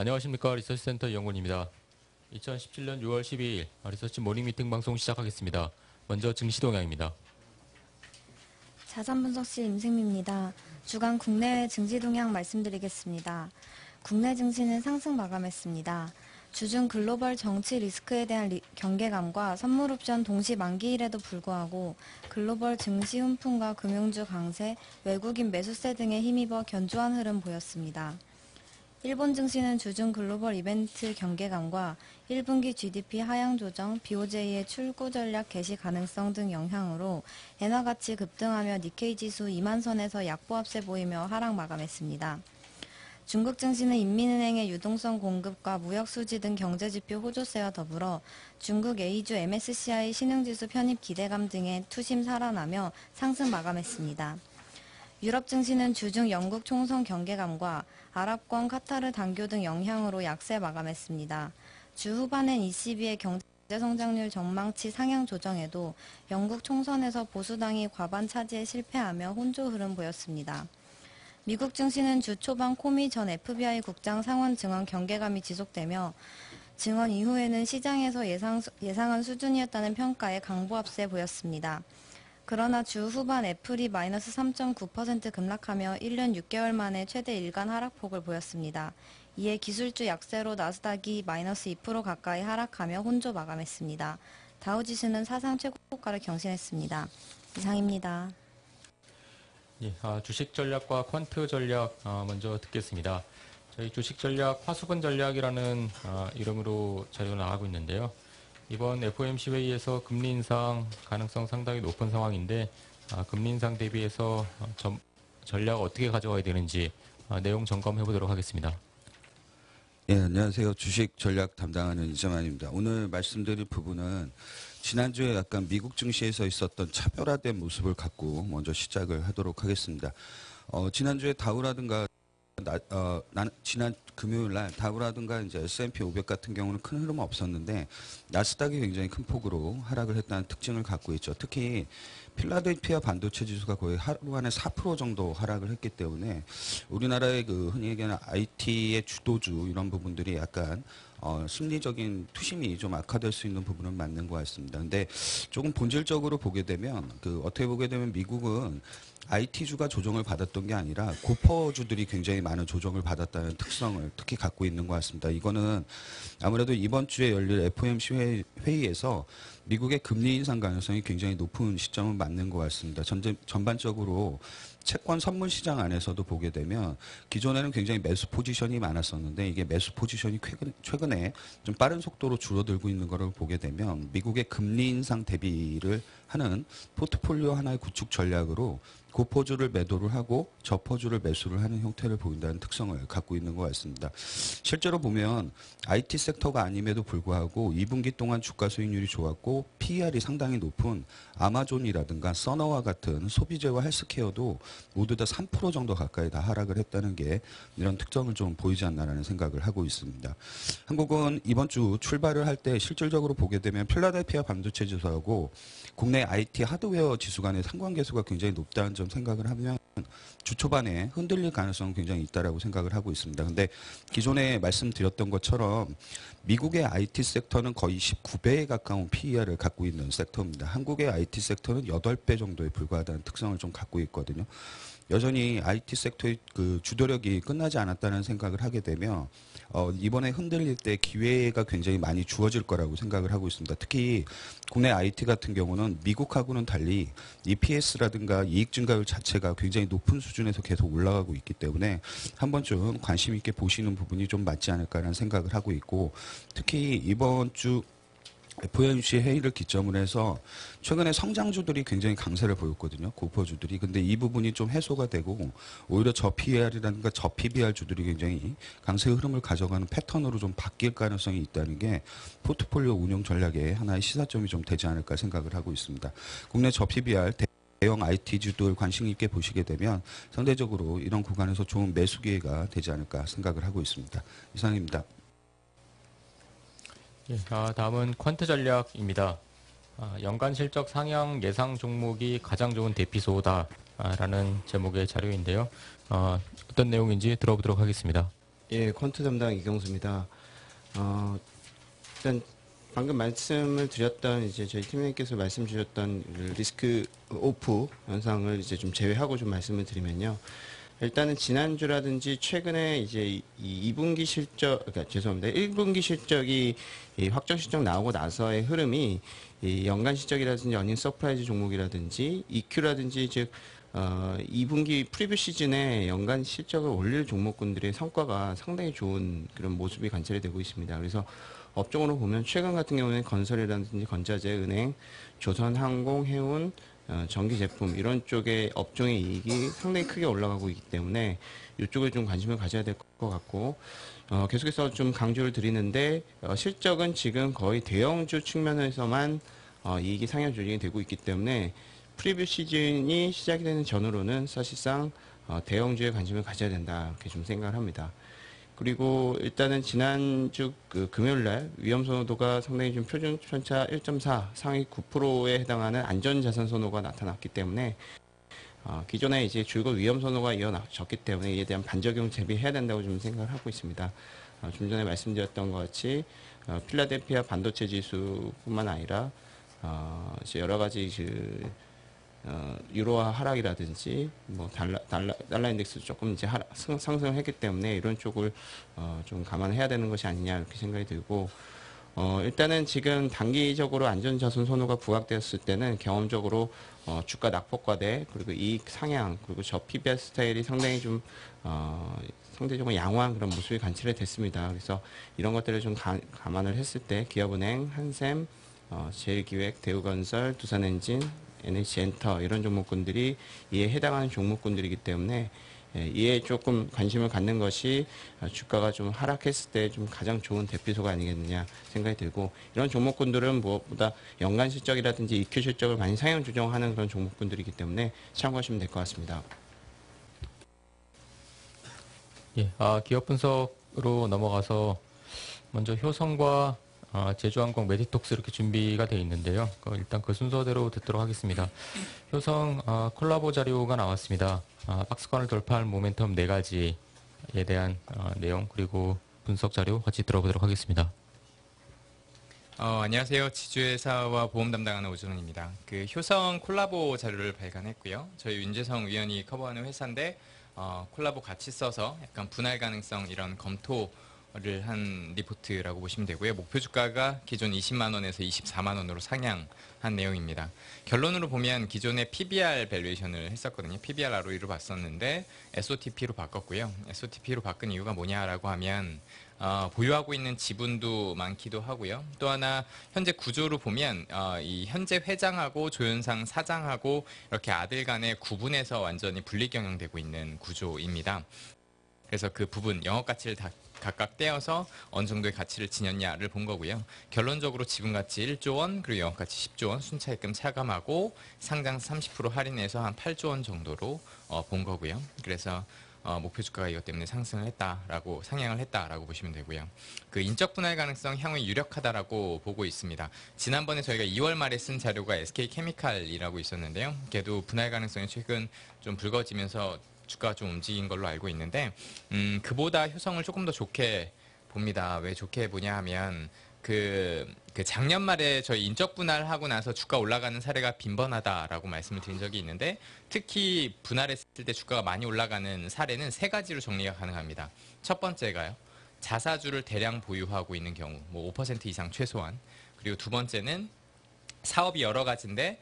안녕하십니까. 리서치센터 이영곤입니다. 2017년 6월 12일 리서치 모닝 미팅 방송 시작하겠습니다. 먼저 증시 동향입니다. 자산분석실 임승미입니다. 주간 국내외 증시 동향 말씀드리겠습니다. 국내 증시는 상승 마감했습니다. 주중 글로벌 정치 리스크에 대한 경계감과 선물옵션 동시 만기일에도 불구하고 글로벌 증시 훈풍과 금융주 강세, 외국인 매수세 등에 힘입어 견조한 흐름 보였습니다. 일본 증시는 주중 글로벌 이벤트 경계감과 1분기 GDP 하향 조정, BOJ의 출구 전략 개시 가능성 등 영향으로 엔화 가치 급등하며 니케이 지수 2만 선에서 약보합세 보이며 하락 마감했습니다. 중국 증시는 인민은행의 유동성 공급과 무역 수지 등 경제지표 호조세와 더불어 중국 A주 MSCI 신흥지수 편입 기대감 등의 투심 살아나며 상승 마감했습니다. 유럽 증시는 주중 영국 총선 경계감과 아랍권 카타르 단교 등 영향으로 약세 마감했습니다. 주 후반엔 ECB의 경제 성장률 전망치 상향 조정에도 영국 총선에서 보수당이 과반 차지에 실패하며 혼조 흐름 보였습니다. 미국 증시는 주 초반 코미 전 FBI 국장 상원 증언 경계감이 지속되며 증언 이후에는 시장에서 예상한 수준이었다는 평가에 강보합세 보였습니다. 그러나 주 후반 애플이 마이너스 3.9% 급락하며 1년 6개월 만에 최대 일간 하락폭을 보였습니다. 이에 기술주 약세로 나스닥이 마이너스 2% 가까이 하락하며 혼조 마감했습니다. 다우지수는 사상 최고가를 경신했습니다. 이상입니다. 예, 주식 전략과 퀀트 전략 먼저 듣겠습니다. 저희 주식 전략 화수분 전략이라는 이름으로 자료가 나가고 있는데요. 이번 FOMC 회의에서 금리 인상 가능성 상당히 높은 상황인데 금리 인상 대비해서 전략 어떻게 가져가야 되는지 내용 점검해 보도록 하겠습니다. 예, 안녕하세요. 주식 전략 담당하는 이정환입니다. 오늘 말씀드릴 부분은 지난주에 약간 미국 증시에서 있었던 차별화된 모습을 갖고 먼저 시작을 하도록 하겠습니다. 지난주에 다우라든가 지난 금요일 날 다우라든가 이제 S&P 500 같은 경우는 큰 흐름은 없었는데 나스닥이 굉장히 큰 폭으로 하락을 했다는 특징을 갖고 있죠. 특히 필라델피아 반도체 지수가 거의 하루 안에 4% 정도 하락을 했기 때문에 우리나라의 그 흔히 얘기하는 IT의 주도주 이런 부분들이 약간 심리적인 투심이 좀 악화될 수 있는 부분은 맞는 것 같습니다. 근데 조금 본질적으로 보게 되면 어떻게 보게 되면 미국은 IT주가 조정을 받았던 게 아니라 고퍼주들이 굉장히 많은 조정을 받았다는 특성을 특히 갖고 있는 것 같습니다. 이거는 아무래도 이번 주에 열릴 FOMC 회의에서 미국의 금리 인상 가능성이 굉장히 높은 시점은 맞는 것 같습니다. 전반적으로 채권 선물 시장 안에서도 보게 되면 기존에는 굉장히 매수 포지션이 많았었는데 이게 매수 포지션이 최근에 좀 빠른 속도로 줄어들고 있는 것을 보게 되면 미국의 금리 인상 대비를 하는 포트폴리오 하나의 구축 전략으로 고퍼주를 매도를 하고 저퍼주를 매수를 하는 형태를 보인다는 특성을 갖고 있는 것 같습니다. 실제로 보면 IT 섹터가 아님에도 불구하고 2분기 동안 주가 수익률이 좋았고 PER이 상당히 높은 아마존이라든가 서너와 같은 소비재와 헬스케어도 모두 다 3% 정도 가까이 다 하락을 했다는 게 이런 특성을 좀 보이지 않나라는 생각을 하고 있습니다. 한국은 이번 주 출발을 할 때 실질적으로 보게 되면 필라델피아 반도체 지수하고 국내 IT 하드웨어 지수 간의 상관계수가 굉장히 높다는 점 생각을 하면 주 초반에 흔들릴 가능성은 굉장히 있다라고 생각을 하고 있습니다. 근데 기존에 말씀드렸던 것처럼 미국의 IT 섹터는 거의 19배에 가까운 PER을 갖고 있는 섹터입니다. 한국의 IT 섹터는 8배 정도에 불과하다는 특성을 좀 갖고 있거든요. 여전히 IT 섹터의 그 주도력이 끝나지 않았다는 생각을 하게 되면 이번에 흔들릴 때 기회가 굉장히 많이 주어질 거라고 생각을 하고 있습니다. 특히 국내 IT 같은 경우는 미국하고는 달리 EPS라든가 이익 증가율 자체가 굉장히 높은 수준에서 계속 올라가고 있기 때문에 한 번쯤 관심 있게 보시는 부분이 좀 맞지 않을까라는 생각을 하고 있고 특히 이번 주 FOMC 회의를 기점으로 해서 최근에 성장주들이 굉장히 강세를 보였거든요. 고퍼주들이. 근데 이 부분이 좀 해소가 되고 오히려 저 PER이라든가 저 PBR 주들이 굉장히 강세 흐름을 가져가는 패턴으로 좀 바뀔 가능성이 있다는 게 포트폴리오 운영 전략의 하나의 시사점이 좀 되지 않을까 생각을 하고 있습니다. 국내 저 PBR 대형 IT주들 관심 있게 보시게 되면 상대적으로 이런 구간에서 좋은 매수 기회가 되지 않을까 생각을 하고 있습니다. 이상입니다. 예, 다음은 퀀트 전략입니다. 연간 실적 상향 예상 종목이 가장 좋은 대피소다라는 제목의 자료인데요. 어떤 내용인지 들어보도록 하겠습니다. 예, 퀀트 담당 이경수입니다. 일단 방금 말씀을 드렸던 이제 저희 팀장님께서 말씀 주셨던 리스크 오프 현상을 이제 좀 제외하고 좀 말씀을 드리면요. 일단은 지난주라든지 최근에 이제 이 2분기 실적, 그러니까 죄송합니다. 1분기 실적이 이 확정 실적 나오고 나서의 흐름이 이 연간 실적이라든지 어닝 서프라이즈 종목이라든지 EQ라든지 즉 2분기 프리뷰 시즌에 연간 실적을 올릴 종목군들의 성과가 상당히 좋은 그런 모습이 관찰이 되고 있습니다. 그래서 업종으로 보면 최근 같은 경우는 건설이라든지 건자재, 은행, 조선항공, 해운, 전기 제품 이런 쪽의 업종의 이익이 상당히 크게 올라가고 있기 때문에 이쪽에 좀 관심을 가져야 될 것 같고 계속해서 좀 강조를 드리는데 실적은 지금 거의 대형주 측면에서만 이익이 상향 조정이 되고 있기 때문에 프리뷰 시즌이 시작이 되는 전후로는 사실상 대형주에 관심을 가져야 된다 이렇게 좀 생각을 합니다. 그리고 일단은 지난주 그 금요일날 위험 선호도가 상당히 좀 표준 편차 1.4 상위 9%에 해당하는 안전자산 선호가 나타났기 때문에 기존에 이제 줄곧 위험 선호가 이어졌기 때문에 이에 대한 반작용 대비해야 된다고 좀 생각을 하고 있습니다. 좀 전에 말씀드렸던 것 같이 필라델피아 반도체 지수뿐만 아니라 이제 여러 가지 유로화 하락이라든지 뭐 달러 인덱스 조금 이제 상승했기 때문에 이런 쪽을 좀 감안해야 되는 것이 아니냐 이렇게 생각이 들고 일단은 지금 단기적으로 안전자산 선호가 부각되었을 때는 경험적으로 주가 낙폭과대 그리고 이익 상향 그리고 저 PBR 스타일이 상당히 좀 상대적으로 양호한 그런 모습이 관찰이 됐습니다. 그래서 이런 것들을 좀 감안을 했을 때 기업은행, 한샘, 제일기획, 대우건설, 두산엔진, NH엔터 이런 종목군들이 이에 해당하는 종목군들이기 때문에 이에 조금 관심을 갖는 것이 주가가 좀 하락했을 때 좀 가장 좋은 대피소가 아니겠느냐 생각이 들고 이런 종목군들은 무엇보다 연간 실적이라든지 EQ 실적을 많이 상향 조정하는 그런 종목군들이기 때문에 참고하시면 될 것 같습니다. 예, 기업 분석으로 넘어가서 먼저 효성과 제주항공, 메디톡스 이렇게 준비가 되어 있는데요. 일단 그 순서대로 듣도록 하겠습니다. 효성 콜라보 자료가 나왔습니다. 박스권을 돌파할 모멘텀 4가지에 대한 내용 그리고 분석 자료 같이 들어보도록 하겠습니다. 안녕하세요. 지주회사와 보험 담당하는 오준원입니다. 그 효성 콜라보 자료를 발간했고요. 저희 윤재성 위원이 커버하는 회사인데 콜라보 같이 써서 약간 분할 가능성 이런 검토를 한 리포트라고 보시면 되고요. 목표 주가가 기존 20만 원에서 24만 원으로 상향한 내용입니다. 결론으로 보면 기존에 PBR 밸류에이션을 했었거든요. PBR ROE로 봤었는데 SOTP로 바꿨고요. SOTP로 바꾼 이유가 뭐냐라고 하면 보유하고 있는 지분도 많기도 하고요. 또 하나 현재 구조로 보면 이 현재 회장하고 조현상 사장하고 이렇게 아들 간의 구분해서 완전히 분리 경영되고 있는 구조입니다. 그래서 그 부분 영업 가치를 다 각각 떼어서 어느 정도의 가치를 지녔냐를 본 거고요. 결론적으로 지분가치 1조 원 그리고 영업가치 10조 원 순차익금 차감하고 상장 30% 할인해서 한 8조 원 정도로 본 거고요. 그래서 목표 주가가 이것 때문에 상향을 했다라고 보시면 되고요. 그 인적 분할 가능성 향후에 유력하다라고 보고 있습니다. 지난번에 저희가 2월 말에 쓴 자료가 SK케미칼이라고 있었는데요. 걔도 분할 가능성이 최근 좀 불거지면서 주가가 좀 움직인 걸로 알고 있는데 그보다 효성을 조금 더 좋게 봅니다. 왜 좋게 보냐 하면 그 작년 말에 저희 인적 분할하고 나서 주가 올라가는 사례가 빈번하다라고 말씀을 드린 적이 있는데 특히 분할했을 때 주가가 많이 올라가는 사례는 3가지로 정리가 가능합니다. 첫 번째가요. 자사주를 대량 보유하고 있는 경우 뭐 5% 이상 최소한. 그리고 두 번째는 사업이 여러 가지인데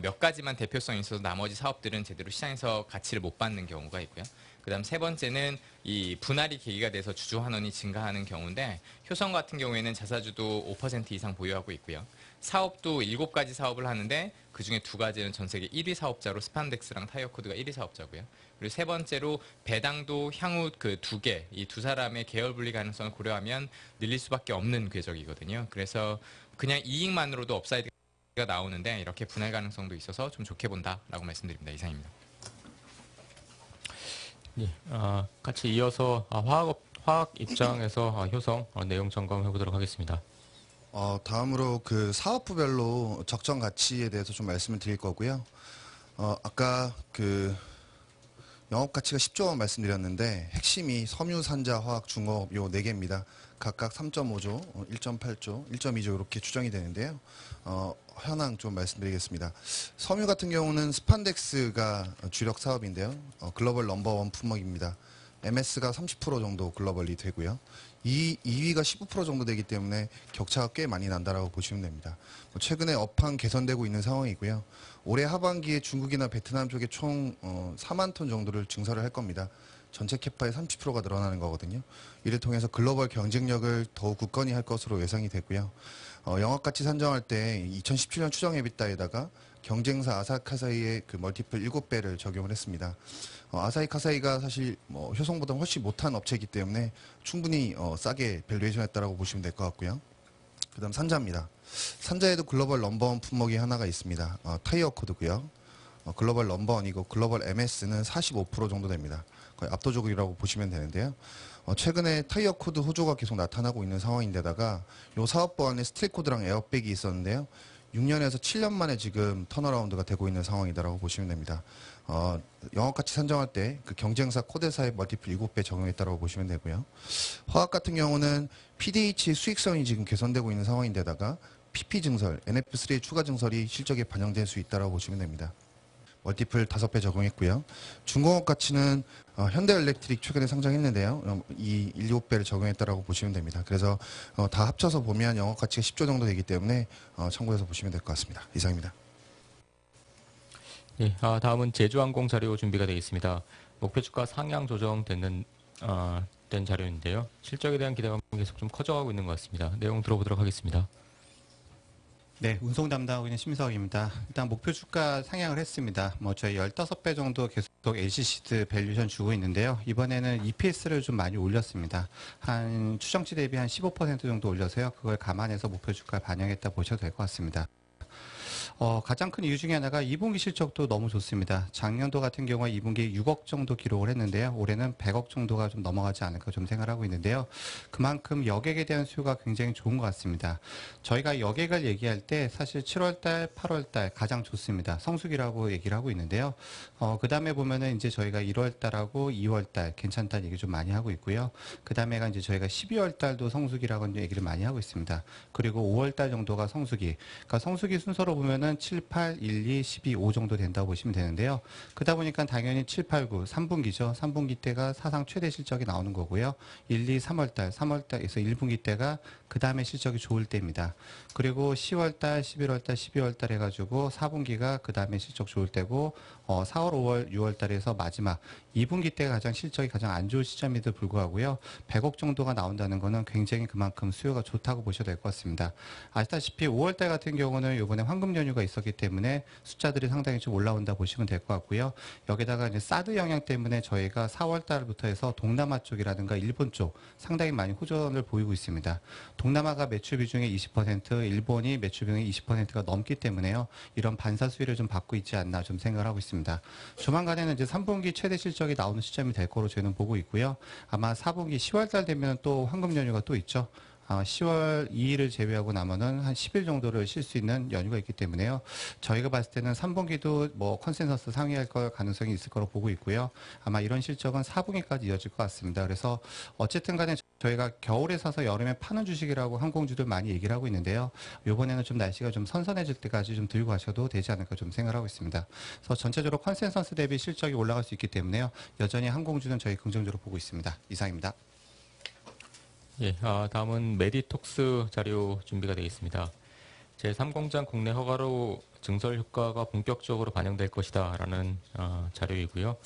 몇 가지만 대표성이 있어서 나머지 사업들은 제대로 시장에서 가치를 못 받는 경우가 있고요. 그 다음 세 번째는 이 분할이 계기가 돼서 주주 환원이 증가하는 경우인데 효성 같은 경우에는 자사주도 5% 이상 보유하고 있고요. 사업도 7가지 사업을 하는데 그중에 2가지는 전 세계 1위 사업자로 스판덱스랑 타이어코드가 1위 사업자고요. 그리고 세 번째로 배당도 향후 그 2개, 이 두 사람의 계열 분리 가능성을 고려하면 늘릴 수밖에 없는 궤적이거든요. 그래서 그냥 이익만으로도 업사이드가 나오는데 이렇게 분할 가능성도 있어서 좀 좋게 본다라고 말씀드립니다. 이상입니다. 예, 같이 이어서 화학 입장에서 효성 내용 점검해 보도록 하겠습니다. 다음으로 그 사업부별로 적정 가치에 대해서 좀 말씀을 드릴 거고요. 아까 그 영업 가치가 10조 원 말씀드렸는데 핵심이 섬유, 산자, 화학, 중업 요 4개입니다. 각각 3.5조, 1.8조, 1.2조 이렇게 추정이 되는데요. 현황 좀 말씀드리겠습니다. 섬유 같은 경우는 스판덱스가 주력 사업인데요. 글로벌 넘버원 품목입니다. MS가 30% 정도 글로벌리 되고요. 2위가 15% 정도 되기 때문에 격차가 꽤 많이 난다라고 보시면 됩니다. 최근에 업황 개선되고 있는 상황이고요. 올해 하반기에 중국이나 베트남 쪽에 총 4만 톤 정도를 증설을 할 겁니다. 전체 캐파의 30%가 늘어나는 거거든요. 이를 통해서 글로벌 경쟁력을 더욱 굳건히 할 것으로 예상이 되고요. 영업가치 산정할 때 2017년 추정 에비타에다가 경쟁사 아사히카사이의 그 멀티플 7배를 적용을 했습니다. 아사히카사이가 사실 효성보다 훨씬 못한 업체이기 때문에 충분히 싸게 밸류에이션 했다라고 보시면 될 것 같고요. 그 다음 산자입니다. 산자에도 글로벌 넘버원 품목이 하나가 있습니다. 타이어 코드고요. 글로벌 넘버원이고 글로벌 MS는 45% 정도 됩니다. 거의 압도적이라고 보시면 되는데요. 최근에 타이어 코드 호조가 계속 나타나고 있는 상황인데다가 이 사업부 안에 스틸 코드랑 에어백이 있었는데요. 6년에서 7년 만에 지금 턴어라운드가 되고 있는 상황이다라고 보시면 됩니다. 영업가치 산정할 때 그 경쟁사 코데사의 멀티플 7배 적용했다라고 보시면 되고요. 화학 같은 경우는 PDH 수익성이 지금 개선되고 있는 상황인데다가 PP 증설, NF3의 추가 증설이 실적에 반영될 수 있다라고 보시면 됩니다. 멀티플 5배 적용했고요. 중공업 가치는 현대엘렉트릭 최근에 상장했는데요. 이 7배를 적용했다라고 보시면 됩니다. 그래서 다 합쳐서 보면 영업 가치가 10조 정도 되기 때문에 참고해서 보시면 될 것 같습니다. 이상입니다. 예, 다음은 제주항공 자료 준비가 되어 있습니다. 목표 주가 상향 조정되는 된 자료인데요. 실적에 대한 기대감이 계속 좀 커져가고 있는 것 같습니다. 내용 들어보도록 하겠습니다. 네, 운송 담당하고 있는 심석입니다. 일단 목표 주가 상향을 했습니다. 저희 15배 정도 계속 LCC드 밸류션 주고 있는데요. 이번에는 EPS를 좀 많이 올렸습니다. 한 추정치 대비 한 15% 정도 올려서요. 그걸 감안해서 목표 주가를 반영했다 보셔도 될 것 같습니다. 가장 큰 이유 중에 하나가 2분기 실적도 너무 좋습니다. 작년도 같은 경우에 2분기에 6억 정도 기록을 했는데요. 올해는 100억 정도가 좀 넘어가지 않을까 좀 생각하고 있는데요. 그만큼 여객에 대한 수요가 굉장히 좋은 것 같습니다. 저희가 여객을 얘기할 때 사실 7월달, 8월달 가장 좋습니다. 성수기라고 얘기를 하고 있는데요. 그 다음에 보면은 이제 저희가 1월달하고 2월달 괜찮다는 얘기 좀 많이 하고 있고요. 그 다음에가 이제 저희가 12월달도 성수기라고 얘기를 많이 하고 있습니다. 그리고 5월달 정도가 성수기. 그러니까 성수기 순서로 보면은 7, 8, 1, 2, 12, 5 정도 된다고 보시면 되는데요. 그러다 보니까 당연히 7, 8, 9, 3분기죠. 3분기 때가 사상 최대 실적이 나오는 거고요. 1, 2, 3월달, 3월달에서 1분기 때가 그 다음에 실적이 좋을 때입니다. 그리고 10월달, 11월달, 12월달 해가지고 4분기가 그 다음에 실적 좋을 때고 4월, 5월, 6월달에서 마지막 2분기 때가 가장 실적이 가장 안 좋을 시점에도 불구하고요. 100억 정도가 나온다는 거는 굉장히 그만큼 수요가 좋다고 보셔도 될 것 같습니다. 아시다시피 5월달 같은 경우는 이번에 황금 연휴가 있었기 때문에 숫자들이 상당히 좀 올라온다 보시면 될 것 같고요. 여기다가 이제 사드 영향 때문에 저희가 4월달부터 해서 동남아 쪽이라든가 일본 쪽 상당히 많이 호전을 보이고 있습니다. 동남아가 매출 비중의 20%, 일본이 매출 비중의 20%가 넘기 때문에요. 이런 반사 수위를 좀 받고 있지 않나 좀 생각을 하고 있습니다. 조만간에는 이제 3분기 최대 실적이 나오는 시점이 될 거로 저는 보고 있고요. 아마 4분기 10월달 되면 또 황금 연휴가 또 있죠. 10월 2일을 제외하고 나면은 한 10일 정도를 쉴 수 있는 연휴가 있기 때문에요. 저희가 봤을 때는 3분기도 컨센서스 상회할 걸 가능성이 있을 거로 보고 있고요. 아마 이런 실적은 4분기까지 이어질 것 같습니다. 그래서 어쨌든 간에 저희가 겨울에 사서 여름에 파는 주식이라고 항공주들 많이 얘기를 하고 있는데요. 이번에는 좀 날씨가 좀 선선해질 때까지 좀 들고 가셔도 되지 않을까 좀 생각하고 있습니다. 그래서 전체적으로 컨센서스 대비 실적이 올라갈 수 있기 때문에요. 여전히 항공주는 저희 긍정적으로 보고 있습니다. 이상입니다. 예, 다음은 메디톡스 자료 준비가 되어 있습니다. 제3공장 국내 허가로 증설 효과가 본격적으로 반영될 것이다라는 자료이고요.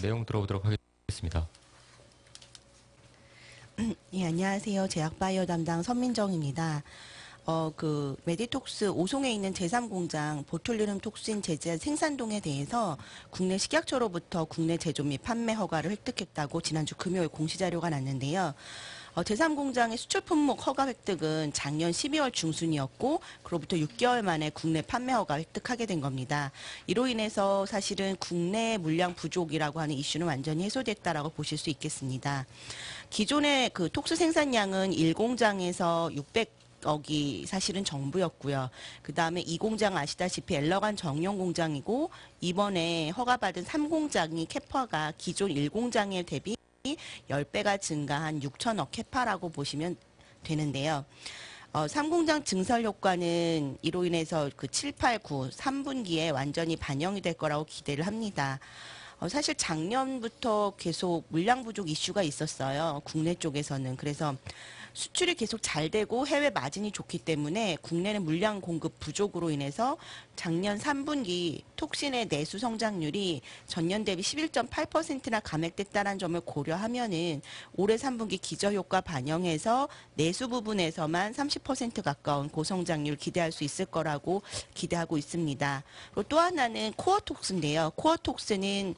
내용 들어보도록 하겠습니다. 예, 안녕하세요. 제약바이오 담당 선민정입니다. 메디톡스 오송에 있는 제3공장 보툴리눔 톡신 제제 생산동에 대해서 국내 식약처로부터 국내 제조 및 판매 허가를 획득했다고 지난주 금요일 공시자료가 났는데요. 제3공장의 수출 품목 허가 획득은 작년 12월 중순이었고 그로부터 6개월 만에 국내 판매 허가 획득하게 된 겁니다. 이로 인해서 사실은 국내 물량 부족이라고 하는 이슈는 완전히 해소됐다라고 보실 수 있겠습니다. 기존의 톡스 생산량은 1공장에서 300억이 사실은 정부였고요. 그 다음에 이 공장 아시다시피 엘러간 정용 공장이고 이번에 허가받은 3공장이 캐파가 기존 1공장에 대비 10배가 증가한 6천억 캐파라고 보시면 되는데요. 3공장 증설 효과는 이로 인해서 그 7, 8, 9, 3분기에 완전히 반영이 될 거라고 기대를 합니다. 사실 작년부터 계속 물량 부족 이슈가 있었어요. 국내 쪽에서는. 그래서 수출이 계속 잘 되고 해외 마진이 좋기 때문에 국내는 물량 공급 부족으로 인해서 작년 3분기 톡신의 내수 성장률이 전년 대비 11.8%나 감액됐다는 점을 고려하면은 올해 3분기 기저효과 반영해서 내수 부분에서만 30% 가까운 고성장률 기대할 수 있을 거라고 기대하고 있습니다. 그리고 또 하나는 코어톡스인데요. 코어톡스는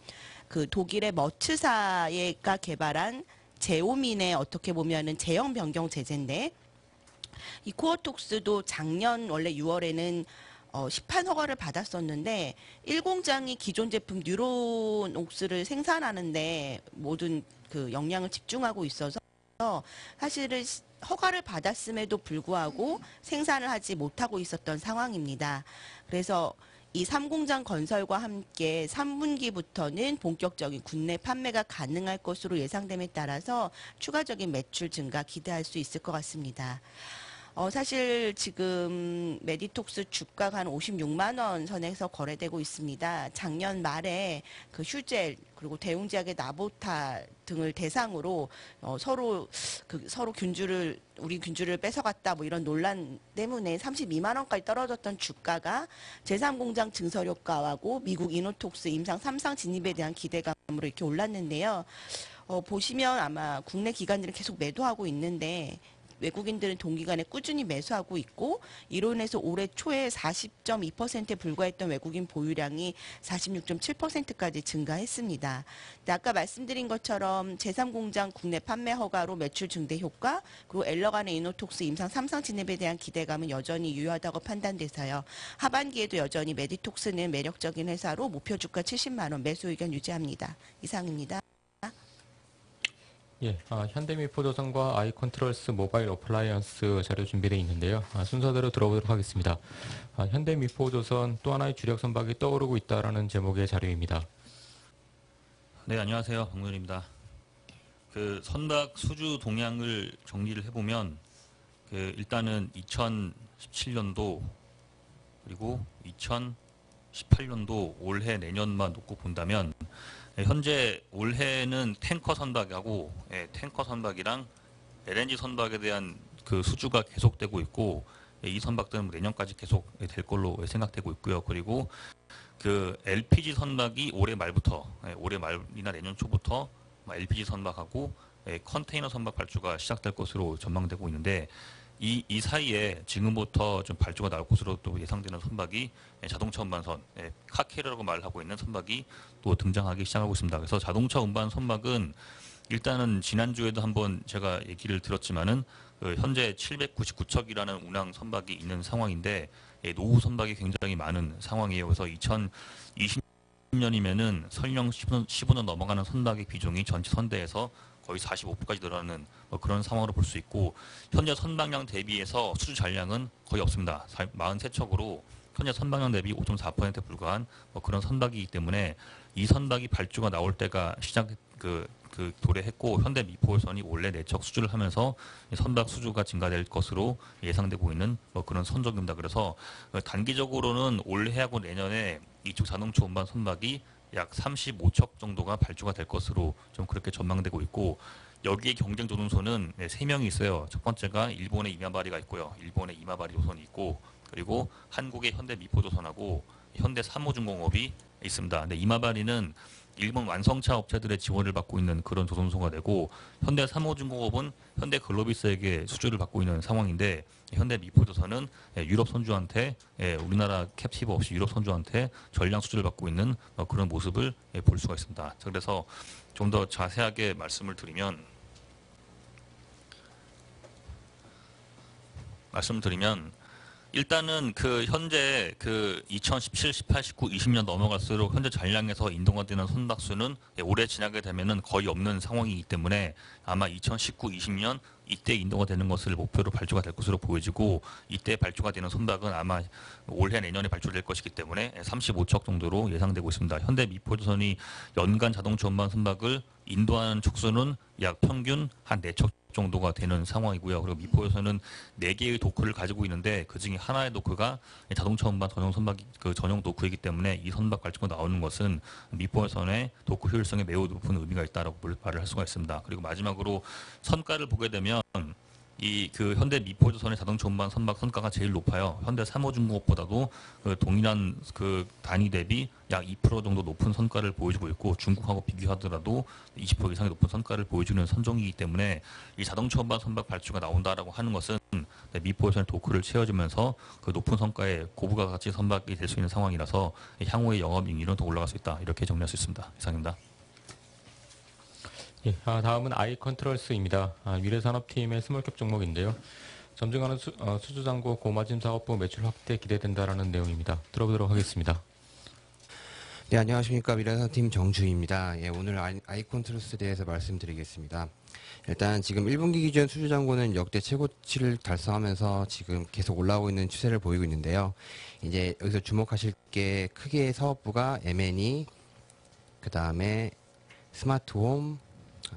그 독일의 머츠사가 개발한 제오민의 어떻게 보면은 제형 변경 제제인데 이 코어톡스도 작년 원래 6월에는 시판 허가를 받았었는데 1공장이 기존 제품 뉴론옥스를 생산하는데 모든 그 역량을 집중하고 있어서 사실은 허가를 받았음에도 불구하고 생산을 하지 못하고 있었던 상황입니다. 그래서 이 3공장 건설과 함께 3분기부터는 본격적인 국내 판매가 가능할 것으로 예상됨에 따라서 추가적인 매출 증가 기대할 수 있을 것 같습니다. 사실 지금 메디톡스 주가가 한 56만 원 선에서 거래되고 있습니다. 작년 말에 그 휴젤 그리고 대웅제약의 나보탈 등을 대상으로 서로 우리 균주를 뺏어갔다 뭐 이런 논란 때문에 32만 원까지 떨어졌던 주가가 제3공장 증설 효과하고 미국 이노톡스 임상 3상 진입에 대한 기대감으로 이렇게 올랐는데요. 보시면 아마 국내 기관들은 계속 매도하고 있는데 외국인들은 동기간에 꾸준히 매수하고 있고 이로 인해서 올해 초에 40.2%에 불과했던 외국인 보유량이 46.7%까지 증가했습니다. 근데 아까 말씀드린 것처럼 제3공장 국내 판매 허가로 매출 증대 효과 그리고 엘러간의 이노톡스 임상 3상 진입에 대한 기대감은 여전히 유효하다고 판단돼서요. 하반기에도 여전히 메디톡스는 매력적인 회사로 목표 주가 70만 원 매수 의견 유지합니다. 이상입니다. 예, 현대미포조선과 아이컨트롤스 모바일 어플라이언스 자료 준비되어 있는데요. 순서대로 들어보도록 하겠습니다. 현대미포조선 또 하나의 주력 선박이 떠오르고 있다라는 제목의 자료입니다. 네, 안녕하세요. 박문일입니다. 그 선박 수주 동향을 정리를 해보면 일단은 2017년도 그리고 2018년도 올해 내년만 놓고 본다면 현재 올해는 탱커 선박하고 탱커 선박이랑 LNG 선박에 대한 그 수주가 계속되고 있고 이 선박들은 내년까지 계속 될 걸로 생각되고 있고요. 그리고 그 LPG 선박이 올해 말부터 올해 말이나 내년 초부터 LPG 선박하고 컨테이너 선박 발주가 시작될 것으로 전망되고 있는데 이 사이에 지금부터 좀 발주가 나올 것으로 또 예상되는 선박이 자동차 운반선, 카케르라고 말하고 있는 선박이 또 등장하기 시작하고 있습니다. 그래서 자동차 운반 선박은 일단은 지난주에도 한번 제가 얘기를 들었지만은 현재 799척이라는 운항 선박이 있는 상황인데 노후 선박이 굉장히 많은 상황이에요. 그래서 2020년이면은 설령 15년 넘어가는 선박의 비중이 전체 선대에서 거의 45%까지 늘어나는 그런 상황으로 볼 수 있고 현재 선박량 대비해서 수주 잔량은 거의 없습니다. 43척으로 현재 선박량 대비 5.4%에 불과한 그런 선박이기 때문에 이 선박이 발주가 나올 때가 도래했고 현대 미포선이 원래 4척 수주를 하면서 선박 수주가 증가될 것으로 예상되고 있는 그런 선적입니다. 그래서 단기적으로는 올해하고 내년에 이쪽 자동차 운반 선박이 약 35척 정도가 발주가 될 것으로 좀 그렇게 전망되고 있고 여기에 경쟁 조선소는 3명이 있어요. 첫 번째가 일본의 이마바리가 있고요. 일본의 이마바리 조선이 있고 그리고 한국의 현대 미포조선하고 현대 삼호중공업이 있습니다. 근데 이마바리는 일본 완성차 업체들의 지원을 받고 있는 그런 조선소가 되고 현대 삼호중공업은 현대 글로비스에게 수주를 받고 있는 상황인데 현대 미포조선은 유럽 선주한테 우리나라 캡티브 없이 유럽 선주한테 전량 수주를 받고 있는 그런 모습을 볼 수가 있습니다. 그래서 좀 더 자세하게 말씀을 드리면 일단은 그 현재 그 2017, 18, 19, 20년 넘어갈수록 현재 전량에서 인도가 되는 선박수는 올해 지나게 되면은 거의 없는 상황이기 때문에 아마 2019, 20년 이때 인도가 되는 것을 목표로 발주가 될 것으로 보여지고 이때 발주가 되는 선박은 아마 올해 내년에 발주될 것이기 때문에 35척 정도로 예상되고 있습니다. 현대 미포조선이 연간 자동차 운반 선박을 인도하는 척수는 약 평균 한 4척 정도가 되는 상황이고요. 그리고 미포에서는 4개의 도크를 가지고 있는데 그 중에 하나의 도크가 자동차 운반 전용 선박 그 전용 도크이기 때문에 이 선박 발주가 나오는 것은 미포에서의 도크 효율성에 매우 높은 의미가 있다라고 말을 할 수가 있습니다. 그리고 마지막으로 선가를 보게 되면 이 그 현대 미포조선의 자동차 운반 선박 선가가 제일 높아요. 현대 3호중공업보다도 그 동일한 그 단위 대비 약 2% 정도 높은 선가를 보여주고 있고 중국하고 비교하더라도 20% 이상의 높은 선가를 보여주는 선종이기 때문에 이 자동차 운반 선박 발주가 나온다라고 하는 것은 미포조선의 도크를 채워주면서 그 높은 선가의 고부가 가치 선박이 될 수 있는 상황이라서 향후의 영업이익률은 더 올라갈 수 있다. 이렇게 정리할 수 있습니다. 이상입니다. 예, 다음은 아이컨트롤스입니다. 미래산업팀의 스몰캡 종목인데요. 점증하는 수주장고 고마진 사업부 매출 확대 기대된다라는 내용입니다. 들어보도록 하겠습니다. 네, 안녕하십니까. 미래산업팀 정주희입니다. 예, 오늘 아이컨트롤스에 대해서 말씀드리겠습니다. 일단 지금 1분기 기준 수주장고는 역대 최고치를 달성하면서 지금 계속 올라오고 있는 추세를 보이고 있는데요. 이제 여기서 주목하실 게 크게 사업부가 M&E, 그 다음에 스마트홈,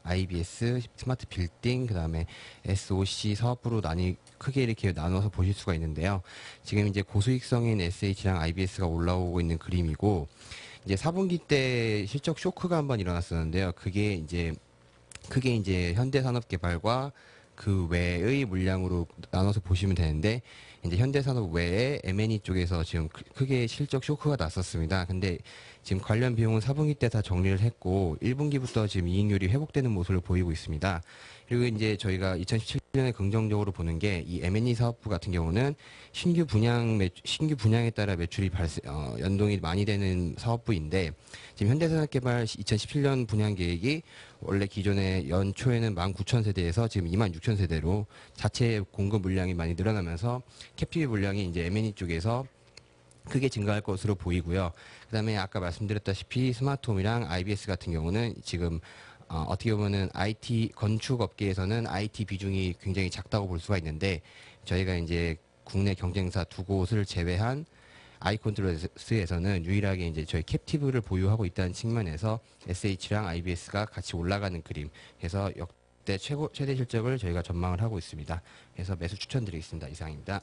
IBS, 스마트 빌딩, 그 다음에 SOC 사업부로 크게 이렇게 나눠서 보실 수가 있는데요. 지금 이제 고수익성인 SH랑 IBS가 올라오고 있는 그림이고, 이제 4분기 때 실적 쇼크가 한번 일어났었는데요. 그게 이제 크게 이제 현대산업개발과 그 외의 물량으로 나눠서 보시면 되는데, 이제 현대산업 외에 M&E 쪽에서 지금 크게 실적 쇼크가 났었습니다. 근데 지금 관련 비용은 4분기 때 다 정리를 했고 1분기부터 지금 이익률이 회복되는 모습을 보이고 있습니다. 그리고 이제 저희가 2017년에 긍정적으로 보는 게 이 M&E 사업부 같은 경우는 신규 분양에 따라 매출이 연동이 많이 되는 사업부인데 지금 현대산업개발 2017년 분양 계획이 원래 기존에 연초에는 19,000세대에서 지금 26,000세대로 자체 공급 물량이 많이 늘어나면서 캡티브 물량이 이제 M&E 쪽에서 크게 증가할 것으로 보이고요. 그다음에 아까 말씀드렸다시피 스마트홈이랑 IBS 같은 경우는 지금 어떻게 보면은 IT 건축 업계에서는 IT 비중이 굉장히 작다고 볼 수가 있는데 저희가 이제 국내 경쟁사 2곳을 제외한 아이컨트롤스에서는 유일하게 이제 저희 캡티브를 보유하고 있다는 측면에서 SH랑 IBS가 같이 올라가는 그림. 그래서 역대 최대 실적을 저희가 전망을 하고 있습니다. 그래서 매수 추천드리겠습니다. 이상입니다.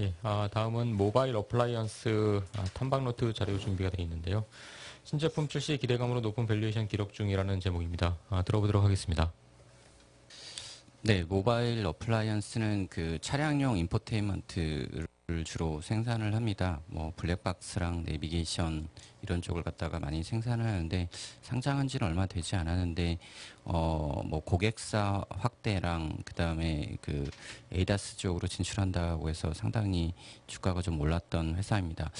예, 다음은 모바일 어플라이언스 탐방노트 자료 준비가 되어 있는데요. 신제품 출시 기대감으로 높은 밸류에이션 기록 중이라는 제목입니다. 들어보도록 하겠습니다. 네, 모바일 어플라이언스는 그 차량용 인포테인먼트를 주로 생산을 합니다. 뭐 블랙박스랑 내비게이션 이런 쪽을 갖다가 많이 생산을 하는데 상장한 지는 얼마 되지 않았는데 뭐 고객사 확대랑 그다음에 그 에이다스 쪽으로 진출한다고 해서 상당히 주가가 좀 올랐던 회사입니다.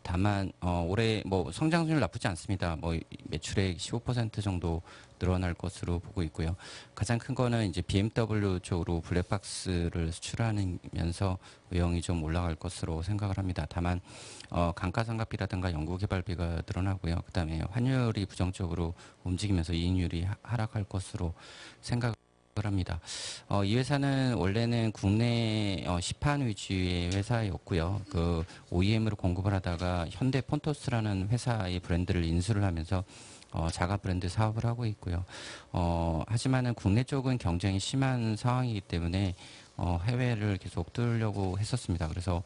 다만 올해 뭐 성장률 나쁘지 않습니다. 뭐 매출액 15% 정도 늘어날 것으로 보고 있고요. 가장 큰 거는 이제 BMW 쪽으로 블랙박스를 수출하면서 의형이 좀 올라갈 것으로 생각을 합니다. 다만 감가상각비라든가 연구개발비가 늘어나고요. 그다음에 환율이 부정적으로 움직이면서 이익률이 하락할 것으로 생각을 합니다. 이 회사는 원래는 국내 시판 위주의 회사였고요. 그 OEM으로 공급을 하다가 현대 폰토스라는 회사의 브랜드를 인수를 하면서 자가 브랜드 사업을 하고 있고요. 하지만은 국내 쪽은 경쟁이 심한 상황이기 때문에 해외를 계속 뚫으려고 했었습니다. 그래서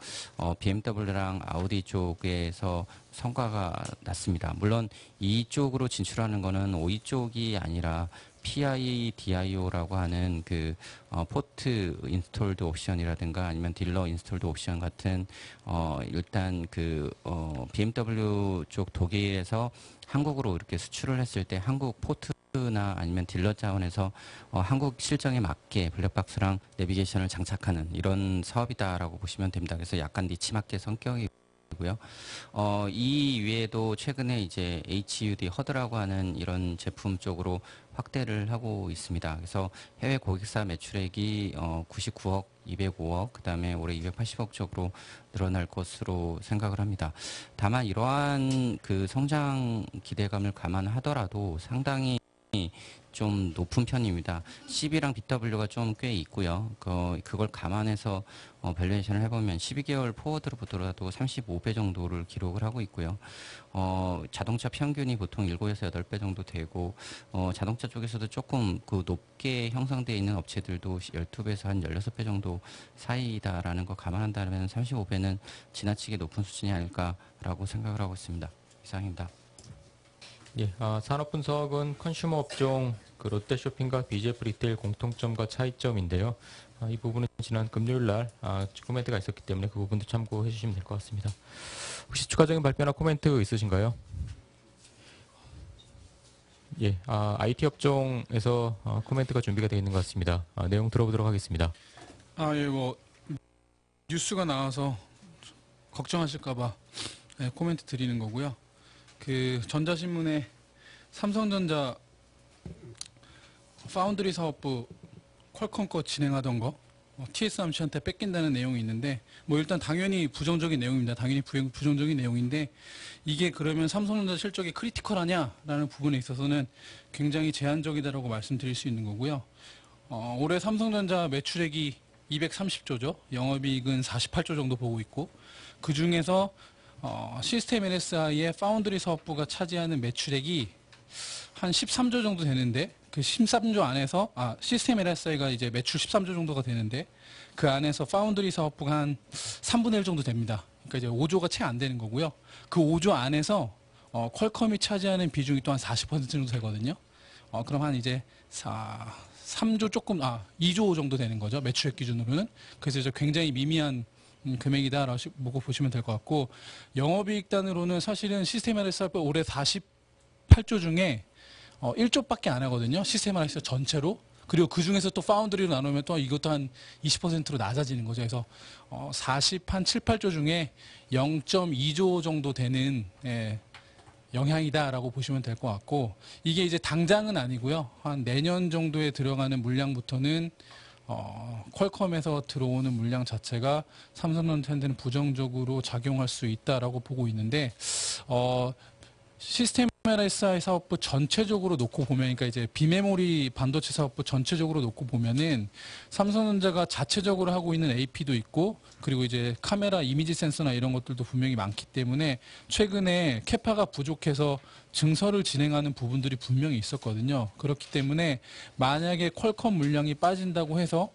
BMW랑 아우디 쪽에서 성과가 났습니다. 물론 이쪽으로 진출하는 거는 OE 쪽이 아니라 PIDIO라고 하는 그 포트 인스톨드 옵션이라든가 아니면 딜러 인스톨드 옵션 같은 일단 그 BMW 쪽 독일에서 한국으로 이렇게 수출을 했을 때 한국 포트나 아니면 딜러 차원에서 한국 실정에 맞게 블랙박스랑 내비게이션을 장착하는 이런 사업이다라고 보시면 됩니다. 그래서 약간 니치마켓 성격이고요. 전략이고요. 이 외에도 최근에 이제 HUD 허드라고 하는 이런 제품 쪽으로 확대를 하고 있습니다. 그래서 해외 고객사 매출액이 99억, 205억, 그다음에 올해 280억 쪽으로 늘어날 것으로 생각을 합니다. 다만 이러한 그 성장 기대감을 감안하더라도 상당히 좀 높은 편입니다. CB랑 BW가 좀 꽤 있고요. 그걸 감안해서 밸류에이션을 해보면 12개월 포워드로 보더라도 35배 정도를 기록을 하고 있고요. 자동차 평균이 보통 7에서 8배 정도 되고, 자동차 쪽에서도 조금 그 높게 형성되어 있는 업체들도 12배에서 한 16배 정도 사이다라는 거 감안한다면 35배는 지나치게 높은 수준이 아닐까라고 생각을 하고 있습니다. 이상입니다. 예, 산업 분석은 컨슈머 업종 그 롯데쇼핑과 BJF 리테일 공통점과 차이점인데요. 이 부분은 지난 금요일 날 코멘트가 있었기 때문에 그 부분도 참고해 주시면 될 것 같습니다. 혹시 추가적인 발표나 코멘트 있으신가요? 예, IT 업종에서 코멘트가 준비가 되어 있는 것 같습니다. 내용 들어보도록 하겠습니다. 예, 뉴스가 나와서 걱정하실까봐 코멘트 드리는 거고요. 그 전자신문에 삼성전자 파운드리 사업부 퀄컴 거 진행하던 거 TSMC한테 뺏긴다는 내용이 있는데 일단 당연히 부정적인 내용입니다. 당연히 부정적인 내용인데 이게 그러면 삼성전자 실적이 크리티컬하냐라는 부분에 있어서는 굉장히 제한적이다라고 말씀드릴 수 있는 거고요. 올해 삼성전자 매출액이 230조죠. 영업이익은 48조 정도 보고 있고 그 중에서 시스템 LSI의 파운드리 사업부가 차지하는 매출액이 한 13조 정도 되는데 그 13조 안에서 시스템 LSI가 이제 매출 13조 정도가 되는데 그 안에서 파운드리 사업부가 한 3분의 1 정도 됩니다. 그러니까 이제 5조가 채 안 되는 거고요. 그 5조 안에서 퀄컴이 차지하는 비중이 또 한 40% 정도 되거든요. 그럼 한 이제 3조 조금 2조 정도 되는 거죠. 매출액 기준으로는. 그래서 이제 굉장히 미미한 금액이다라고 보시면 될 것 같고 영업이익단으로는 사실은 시스템 LSI 올해 48조 중에 1조밖에 안 하거든요. 시스템 LSI 전체로. 그리고 그 중에서 또 파운드리로 나누면 또 이것도 한 20%로 낮아지는 거죠. 그래서 7, 8조 중에 0.2조 정도 되는 영향이다라고 보시면 될 것 같고 이게 이제 당장은 아니고요. 한 내년 정도에 들어가는 물량부터는 퀄컴에서 들어오는 물량 자체가 삼성전자한테는 부정적으로 작용할 수 있다라고 보고 있는데 시스템 LSI 사업부 전체적으로 놓고 보면 그러니까 이제 비메모리 반도체 사업부 전체적으로 놓고 보면은 삼성전자가 자체적으로 하고 있는 AP도 있고 그리고 이제 카메라 이미지 센서나 이런 것들도 분명히 많기 때문에 최근에 캐파가 부족해서 증설을 진행하는 부분들이 분명히 있었거든요. 그렇기 때문에 만약에 퀄컴 물량이 빠진다고 해서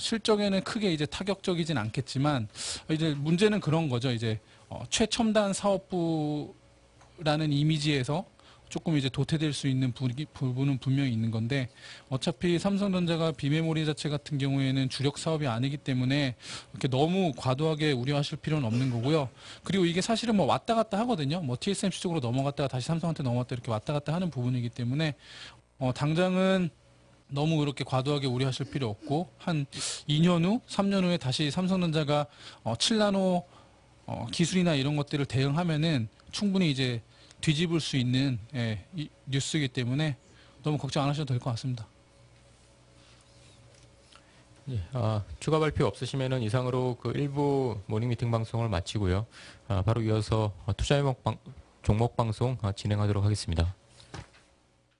실적에는 크게 이제 타격적이진 않겠지만 이제 문제는 그런 거죠. 이제 최첨단 사업부라는 이미지에서 조금 이제 도태될 수 있는 부분은 분명히 있는 건데 어차피 삼성전자가 비메모리 자체 같은 경우에는 주력 사업이 아니기 때문에 이렇게 너무 과도하게 우려하실 필요는 없는 거고요. 그리고 이게 사실은 왔다 갔다 하거든요. TSMC 쪽으로 넘어갔다가 다시 삼성한테 넘어갔다 이렇게 왔다 갔다 하는 부분이기 때문에 당장은 너무 그렇게 과도하게 우려하실 필요 없고 한 2년 후, 3년 후에 다시 삼성전자가 7나노 기술이나 이런 것들을 대응하면은 충분히 이제 뒤집을 수 있는 뉴스이기 때문에 너무 걱정 안 하셔도 될 것 같습니다. 예, 추가 발표 없으시면은 이상으로 그 일부 모닝 미팅 방송을 마치고요. 바로 이어서 투자 종목 방송 진행하도록 하겠습니다.